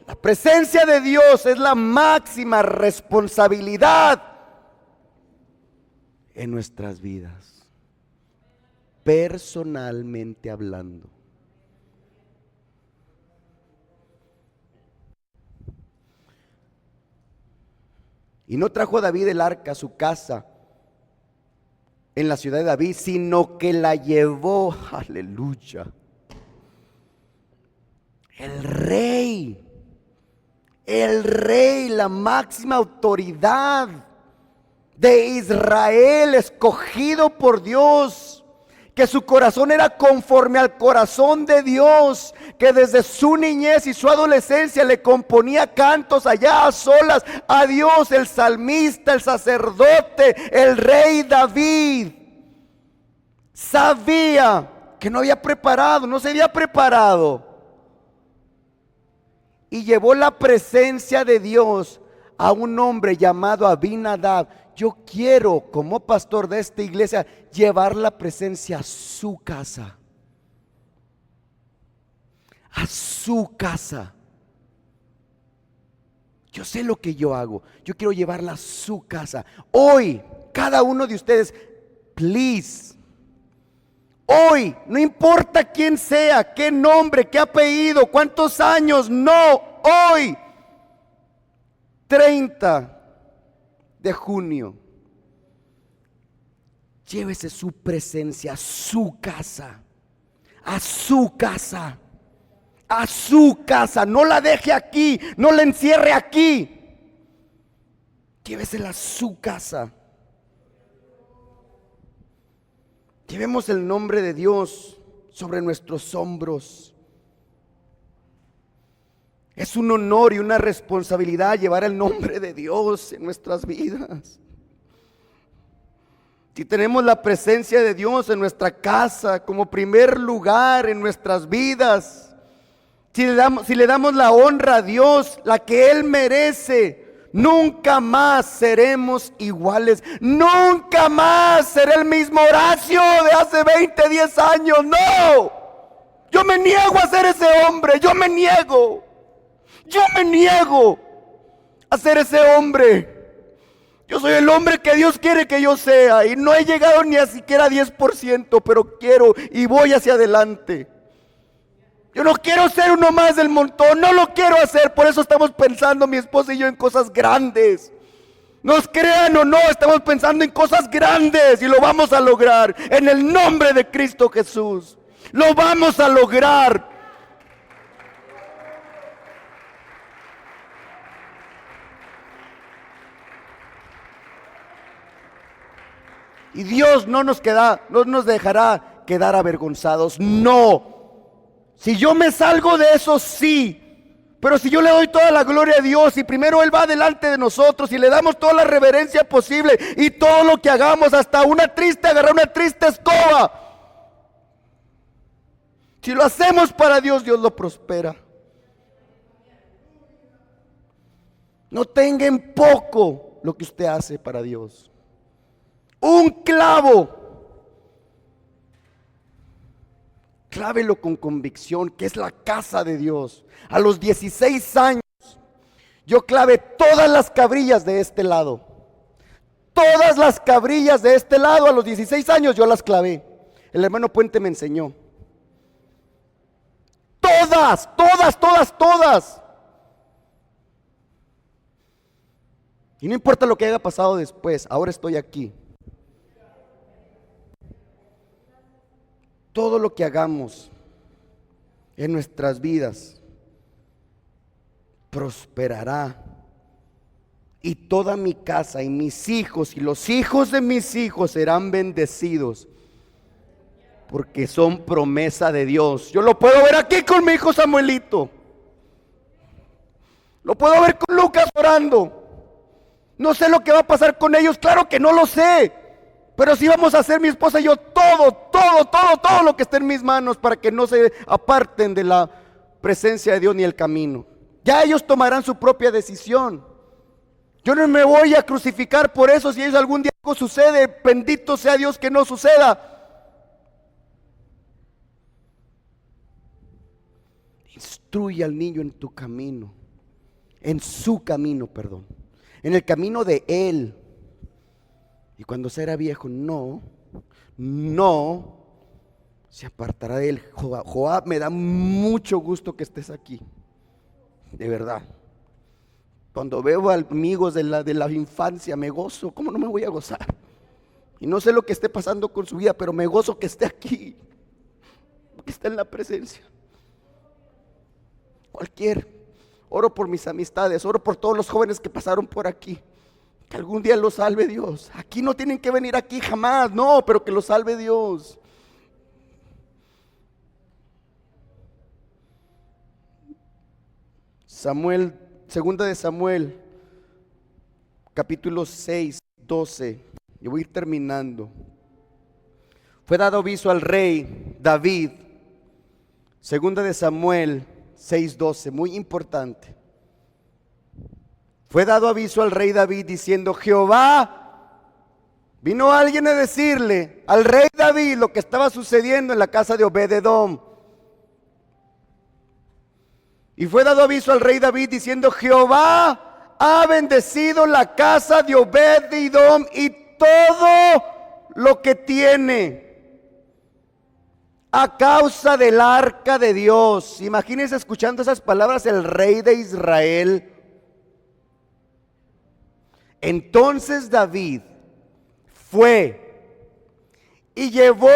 La presencia de Dios es la máxima responsabilidad en nuestras vidas, personalmente hablando. Y no trajo David el arca a su casa en la ciudad de David, sino que la llevó, aleluya, el rey, la máxima autoridad de Israel, escogido por Dios, que su corazón era conforme al corazón de Dios, que desde su niñez y su adolescencia le componía cantos allá a solas a Dios, el salmista, el sacerdote, el rey David, sabía que no se había preparado, y llevó la presencia de Dios a un hombre llamado Abinadab. Yo quiero, como pastor de esta iglesia, llevar la presencia a su casa. A su casa. Yo sé lo que yo hago. Yo quiero llevarla a su casa. Hoy, cada uno de ustedes, please. Hoy, no importa quién sea, qué nombre, qué apellido, cuántos años, no, hoy, 30 de junio, llévese su presencia a su casa, a su casa. No la deje aquí, no la encierre aquí. Llévesela a su casa. Llevemos el nombre de Dios sobre nuestros hombros. Es un honor y una responsabilidad llevar el nombre de Dios en nuestras vidas. Si tenemos la presencia de Dios en nuestra casa como primer lugar en nuestras vidas, si le damos la honra a Dios, la que Él merece, nunca más seremos iguales. Nunca más seré el mismo Horacio de hace 20, 10 años. No, yo me niego a ser ese hombre. Yo me niego a ser ese hombre. Yo soy el hombre que Dios quiere que yo sea, y no he llegado ni a siquiera 10%, pero quiero y voy hacia adelante. Yo no quiero ser uno más del montón, no lo quiero hacer. Por eso estamos pensando mi esposa y yo en cosas grandes. Nos crean o no, estamos pensando en cosas grandes y lo vamos a lograr en el nombre de Cristo Jesús. Lo vamos a lograr. Y Dios no nos dejará quedar avergonzados. No. Si yo me salgo de eso, sí. Pero si yo le doy toda la gloria a Dios y primero Él va delante de nosotros y le damos toda la reverencia posible y todo lo que hagamos, hasta agarrar una triste escoba. Si lo hacemos para Dios, Dios lo prospera. No tenga en poco lo que usted hace para Dios. Un clavo, clávelo con convicción, que es la casa de Dios. A los 16 años, yo clavé todas las cabrillas de este lado. Todas las cabrillas de este lado, a los 16 años yo las clavé. El hermano Puente me enseñó. Todas. Y no importa lo que haya pasado después, ahora estoy aquí. Todo lo que hagamos en nuestras vidas prosperará, y toda mi casa y mis hijos y los hijos de mis hijos serán bendecidos, porque son promesa de Dios. Yo lo puedo ver aquí con mi hijo Samuelito, lo puedo ver con Lucas orando. No sé lo que va a pasar con ellos, claro que no lo sé. Pero sí vamos a hacer mi esposa y yo todo lo que esté en mis manos para que no se aparten de la presencia de Dios ni el camino. Ya ellos tomarán su propia decisión. Yo no me voy a crucificar por eso. Si ellos algún día algo sucede, bendito sea Dios que no suceda. Instruye al niño en tu camino, en su camino, perdón, en el camino de Él. Y cuando será viejo, no se apartará de él. Joab, me da mucho gusto que estés aquí, de verdad. Cuando veo amigos de la infancia, me gozo. ¿Cómo no me voy a gozar? Y no sé lo que esté pasando con su vida, pero me gozo que esté aquí, que esté en la presencia. Oro por mis amistades, oro por todos los jóvenes que pasaron por aquí. Que algún día los salve Dios. Aquí no tienen que venir aquí jamás, no, pero que los salve Dios. Segunda de Samuel, capítulo 6, 12. Yo voy a ir terminando. Fue dado aviso al rey David. Segunda de Samuel 6, 12, muy importante. Fue dado aviso al rey David diciendo: Jehová, vino alguien a decirle al rey David lo que estaba sucediendo en la casa de Obed-edom. Y fue dado aviso al rey David diciendo: Jehová ha bendecido la casa de Obed-edom y todo lo que tiene a causa del arca de Dios. Imagínense escuchando esas palabras el rey de Israel. Entonces David fue y llevó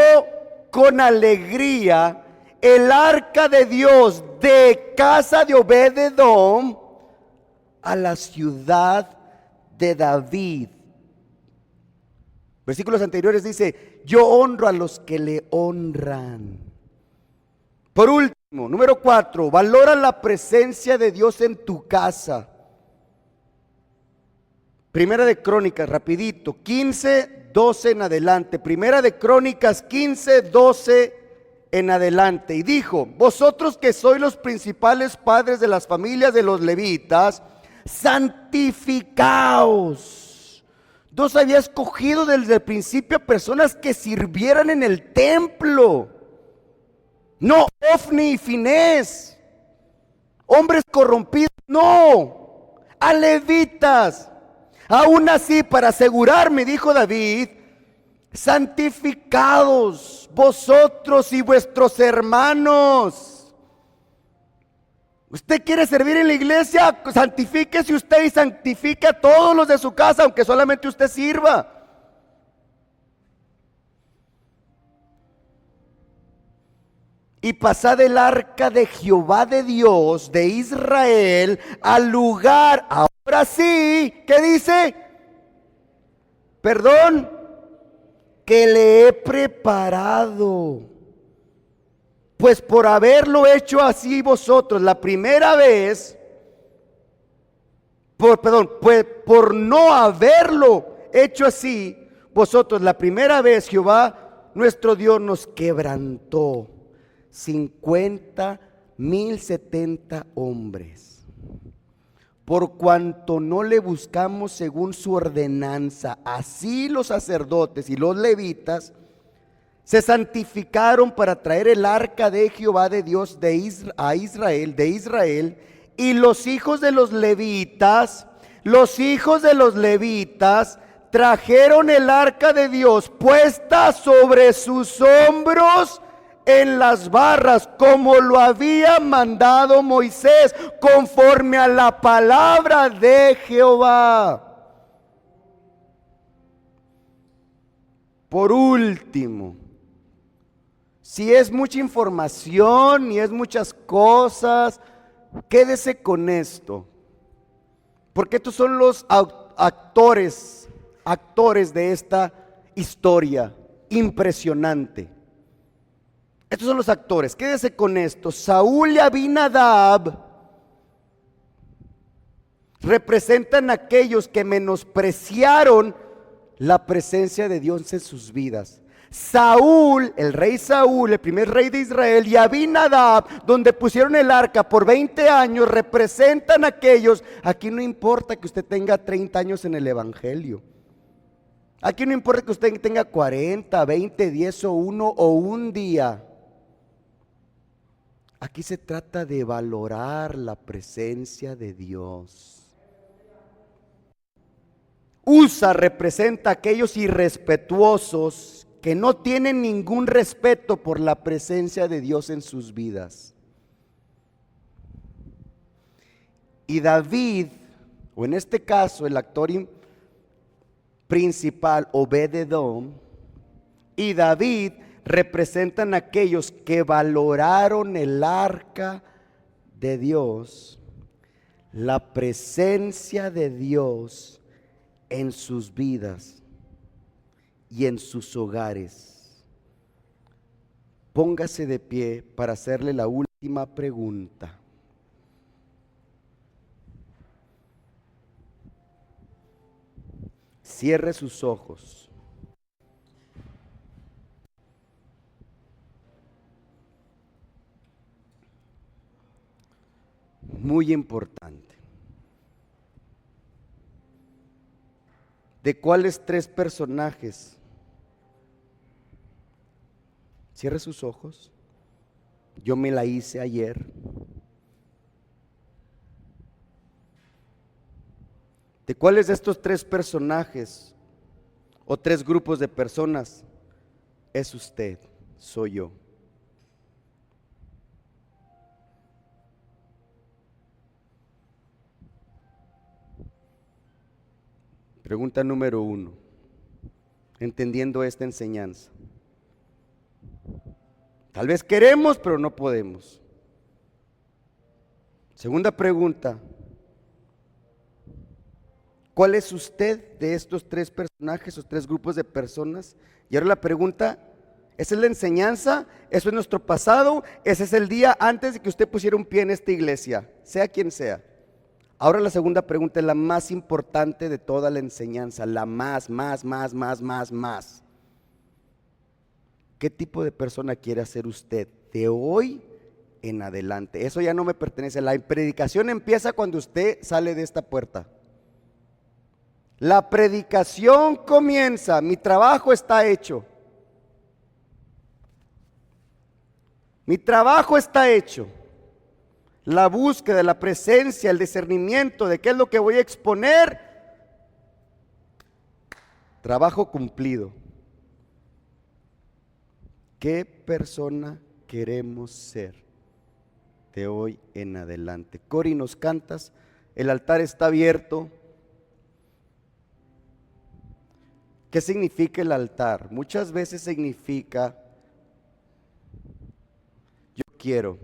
con alegría el arca de Dios de casa de Obed-edom a la ciudad de David. Versículos anteriores dice, yo honro a los que le honran. Por último, número 4, valora la presencia de Dios en tu casa. Primera de Crónicas, rapidito, 15, 12 en adelante. Primera de Crónicas 15, 12 en adelante. Y dijo, vosotros que sois los principales padres de las familias de los levitas, santificaos. Dios había escogido desde el principio personas que sirvieran en el templo. No Ofni y Finés, hombres corrompidos, no, a levitas. Aún así, para asegurarme, dijo David, santificados vosotros y vuestros hermanos. Usted quiere servir en la iglesia, santifíquese usted y santifique a todos los de su casa, aunque solamente usted sirva. Y pasad el arca de Jehová de Dios de Israel al lugar, ahora sí, ¿qué dice? Perdón, que le he preparado. Pues por haberlo hecho así vosotros la primera vez, por no haberlo hecho así vosotros la primera vez, Jehová nuestro Dios nos quebrantó 50,070 hombres, por cuanto no le buscamos según su ordenanza. Así los sacerdotes y los levitas se santificaron para traer el arca de Jehová de Dios de Israel, y los hijos de los levitas trajeron el arca de Dios puesta sobre sus hombros en las barras, como lo había mandado Moisés, conforme a la palabra de Jehová. Por último, si es mucha información y es muchas cosas, quédese con esto, porque estos son los actores de esta historia impresionante. Estos son los actores, quédese con esto. Saúl y Abinadab representan a aquellos que menospreciaron la presencia de Dios en sus vidas. Saúl, el rey Saúl, el primer rey de Israel, y Abinadab, donde pusieron el arca por 20 años, representan a aquellos. Aquí no importa que usted tenga 30 años en el evangelio. Aquí no importa que usted tenga 40, 20, 10 o 1 o un día. Aquí se trata de valorar la presencia de Dios. Usa representa a aquellos irrespetuosos que no tienen ningún respeto por la presencia de Dios en sus vidas. Y David, o en este caso el actor principal, Obed-edom, y David representan a aquellos que valoraron el arca de Dios, la presencia de Dios en sus vidas y en sus hogares. Póngase de pie para hacerle la última pregunta. Cierre sus ojos. Muy importante. ¿De cuáles 3 personajes? Cierre sus ojos. Yo me la hice ayer. ¿De cuáles de estos 3 personajes o 3 grupos de personas es usted, soy yo? Pregunta número 1, entendiendo esta enseñanza. Tal vez queremos, pero no podemos. Segunda pregunta. ¿Cuál es usted de estos tres personajes o tres grupos de personas? Y ahora la pregunta, ¿esa es la enseñanza? ¿Eso es nuestro pasado? ¿Ese es el día antes de que usted pusiera un pie en esta iglesia? Sea quien sea. Ahora la segunda pregunta es la más importante de toda la enseñanza, la más. ¿Qué tipo de persona quiere ser usted de hoy en adelante? Eso ya no me pertenece. La predicación empieza cuando usted sale de esta puerta. La predicación comienza, mi trabajo está hecho. Mi trabajo está hecho. La búsqueda, la presencia, el discernimiento de qué es lo que voy a exponer. Trabajo cumplido. ¿Qué persona queremos ser de hoy en adelante? Cori, nos cantas, el altar está abierto. ¿Qué significa el altar? Muchas veces significa yo quiero.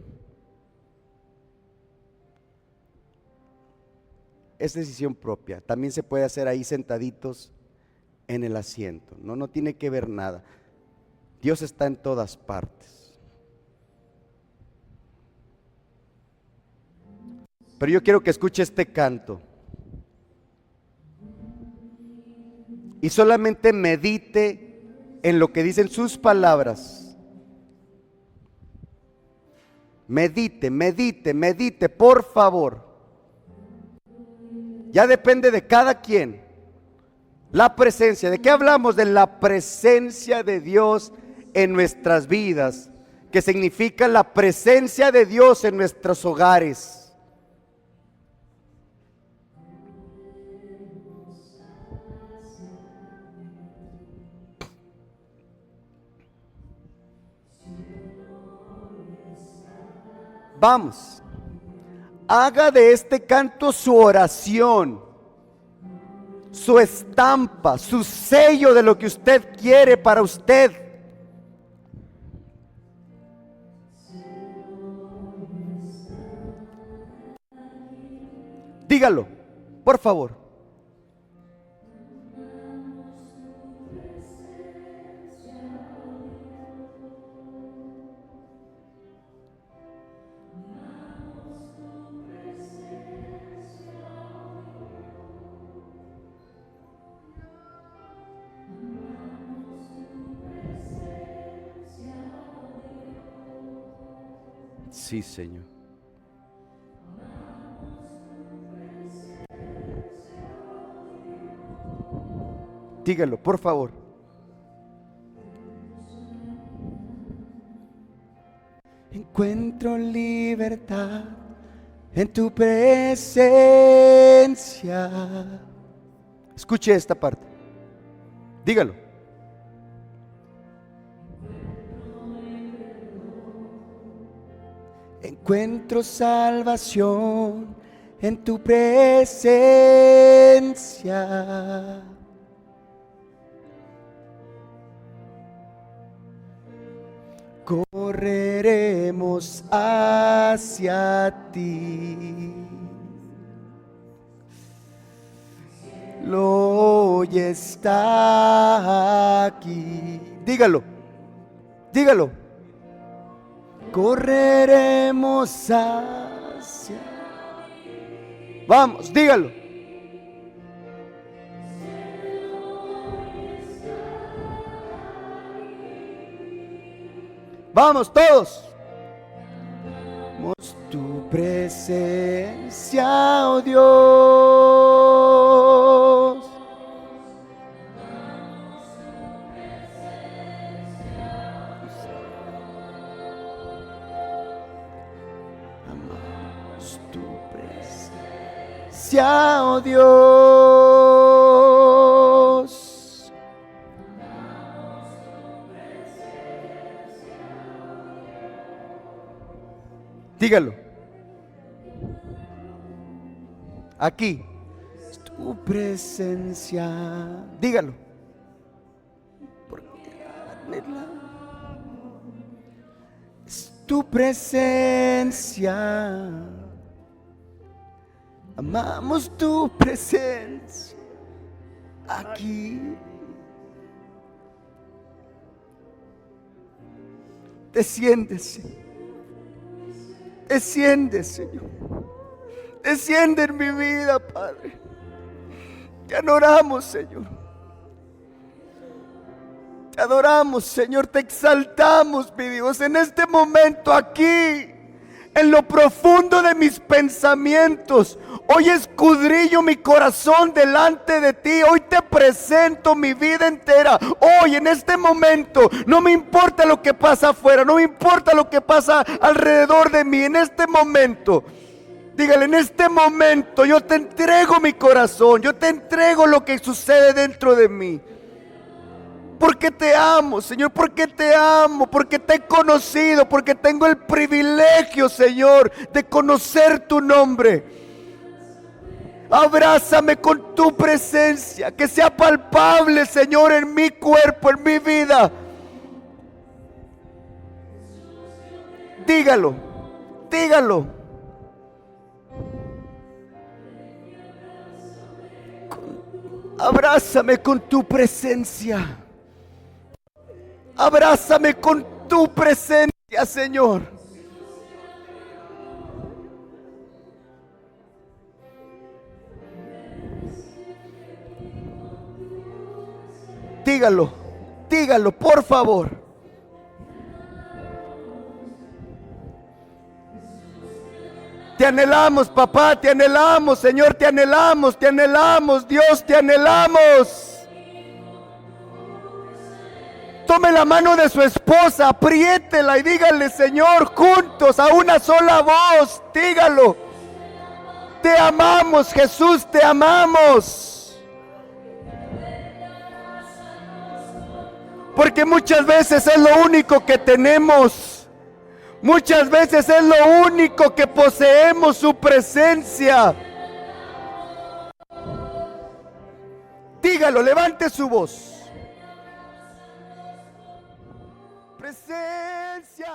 Es decisión propia. También se puede hacer ahí sentaditos en el asiento. No tiene que ver nada. Dios está en todas partes. Pero yo quiero que escuche este canto. Y solamente medite en lo que dicen sus palabras. Medite, por favor. Ya depende de cada quien. La presencia, ¿de qué hablamos? De la presencia de Dios en nuestras vidas, que significa la presencia de Dios en nuestros hogares. Vamos, haga de este canto su oración, su estampa, su sello de lo que usted quiere para usted. Dígalo, por favor. Sí, Señor. Dígalo, por favor. Encuentro libertad en tu presencia. Escuche esta parte. Dígalo. Encuentro salvación en tu presencia. Correremos hacia ti. Hoy está aquí. Dígalo, dígalo. Correremos hacia. Vamos, dígalo. Vamos todos. Tu presencia, oh Dios. Amamos tu presencia, oh Dios. Dígalo. Aquí. Tu presencia. Dígalo. tu presencia. Amamos tu presencia aquí. Desciende, Señor. Desciende, Señor. Desciende en mi vida, Padre. Te adoramos, Señor. Te adoramos, Señor. Te exaltamos, mi Dios, en este momento aquí, en lo profundo de mis pensamientos. Hoy escudriño mi corazón delante de ti. Hoy te presento mi vida entera. Hoy, en este momento, no me importa lo que pasa afuera, no me importa lo que pasa alrededor de mí. En este momento, dígale, en este momento yo te entrego mi corazón, yo te entrego lo que sucede dentro de mí. Porque te amo, Señor, porque te amo, porque te he conocido, porque tengo el privilegio, Señor, de conocer tu nombre. Abrázame con tu presencia, que sea palpable, Señor, en mi cuerpo, en mi vida. Dígalo, dígalo. Abrázame con tu presencia. Abrázame con tu presencia, Señor. Dígalo, dígalo, por favor. Te anhelamos, papá, te anhelamos, Señor, te anhelamos, Dios, te anhelamos. Tome la mano de su esposa, apriétela y dígale, Señor, juntos, a una sola voz, dígalo. Te amamos, Jesús, te amamos. Porque muchas veces es lo único que tenemos. Muchas veces es lo único que poseemos, su presencia. Dígalo, levante su voz. Presencia.